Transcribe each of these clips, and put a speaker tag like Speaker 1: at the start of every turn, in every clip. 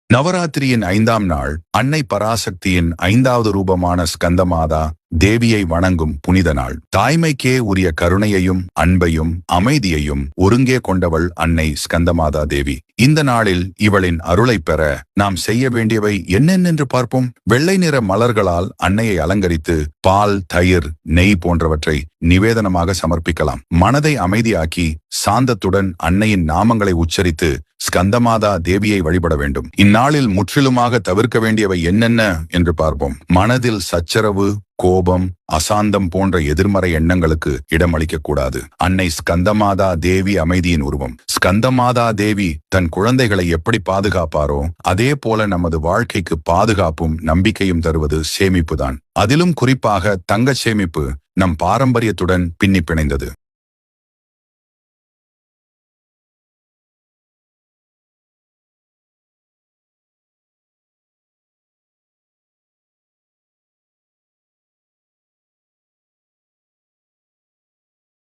Speaker 1: நவராத்திரியின் 5ஆம் நாள் அன்னை பராசக்தியின் 5வது ரூபமான ஸ்கந்தமாதா தேவியை வணங்கும் புனித நாள். தாய்மைக்கே உரிய கருணையையும் அன்பையும் அமைதியையும் ஒருங்கே கொண்டவள் அன்னை ஸ்கந்தமாதா தேவி. இந்த நாளில் இவளின் அருளை பெற நாம் செய்ய வேண்டியவை என்னென்னென்று பார்ப்போம். வெள்ளை நிற மலர்களால் அன்னையை அலங்கரித்து பால், தயிர், நெய் போன்றவற்றை நிவேதனமாக சமர்ப்பிக்கலாம். மனதை அமைதியாக்கி சாந்தத்துடன் அன்னையின் நாமங்களை உச்சரித்து ஸ்கந்தமாதா தேவியை வழிபட வேண்டும். இந்நாளில் முற்றிலுமாக தவிர்க்க வேண்டியவை என்னென்ன என்று பார்ப்போம். மனதில் சச்சரவு, கோபம், அசாந்தம் போன்ற எதிர்மறை எண்ணங்களுக்கு இடமளிக்க கூடாது. அன்னை ஸ்கந்தமாதா தேவி அமைதியின் உருவம். ஸ்கந்தமாதா தேவி தன் குழந்தைகளை எப்படி பாதுகாப்பாரோ அதே போல நமது வாழ்க்கைக்கு பாதுகாப்பும் நம்பிக்கையும் தருவது சேமிப்புதான். அதிலும் குறிப்பாக தங்க சேமிப்பு நம் பாரம்பரியத்துடன் பின்னி பிணைந்தது.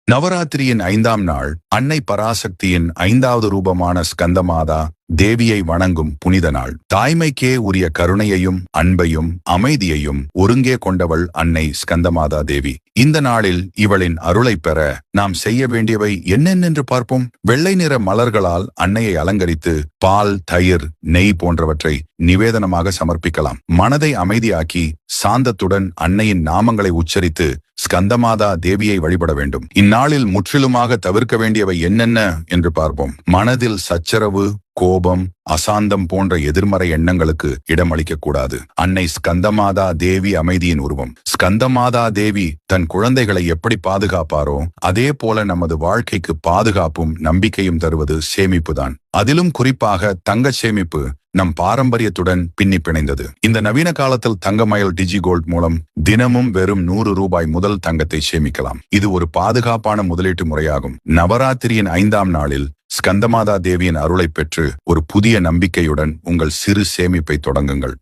Speaker 1: நவராத்திரியின் 5ஆம் நாள் அன்னை பராசக்தியின் 5வது ரூபமான ஸ்கந்தமாதா தேவியை வணங்கும் புனித நாள். தாய்மைக்கே உரிய கருணையையும் அன்பையும் அமைதியையும் ஒருங்கே கொண்டவள் அன்னை ஸ்கந்தமாதா தேவி. இந்த நாளில் இவளின் அருளை பெற நாம் செய்ய வேண்டியவை என்னென்னென்று பார்ப்போம். வெள்ளை நிற மலர்களால் அன்னையை அலங்கரித்து பால், தயிர், நெய் போன்றவற்றை நிவேதனமாக சமர்ப்பிக்கலாம். மனதை அமைதியாக்கி சாந்தத்துடன் அன்னையின் நாமங்களை உச்சரித்து ஸ்கந்தமாதா தேவியை வழிபட வேண்டும். இந்நாளில் முற்றிலுமாக தவிர்க்க வேண்டியவை என்னென்ன என்று பார்ப்போம். மனதில் சச்சரவு, கோபம், அசாந்தம் போன்ற எதிர்மறை எண்ணங்களுக்கு இடமளிக்க கூடாது. அன்னை ஸ்கந்தமாதா தேவி அமைதியின் உருவம். ஸ்கந்தமாதா தேவி தன் குழந்தைகளை எப்படி பாதுகாப்பாரோ அதே போல நமது வாழ்க்கைக்கு பாதுகாப்பும் நம்பிக்கையும் தருவது சேமிப்புதான். அதிலும் குறிப்பாக தங்க சேமிப்பு நம் பாரம்பரியத்துடன் பின்னி பிணைந்தது. இந்த நவீன காலத்தில் தங்கமயில் டிஜிகோல்ட் மூலம் தினமும் வெறும் 100 ரூபாய் முதல் தங்கத்தை சேமிக்கலாம். இது ஒரு பாதுகாப்பான முதலீட்டு முறையாகும். நவராத்திரியின் 5ஆம் நாளில் ஸ்கந்தமாதா தேவியின் அருளை பெற்று ஒரு புதிய நம்பிக்கையுடன் உங்கள் சிறு சேமிப்பை தொடங்குங்கள்.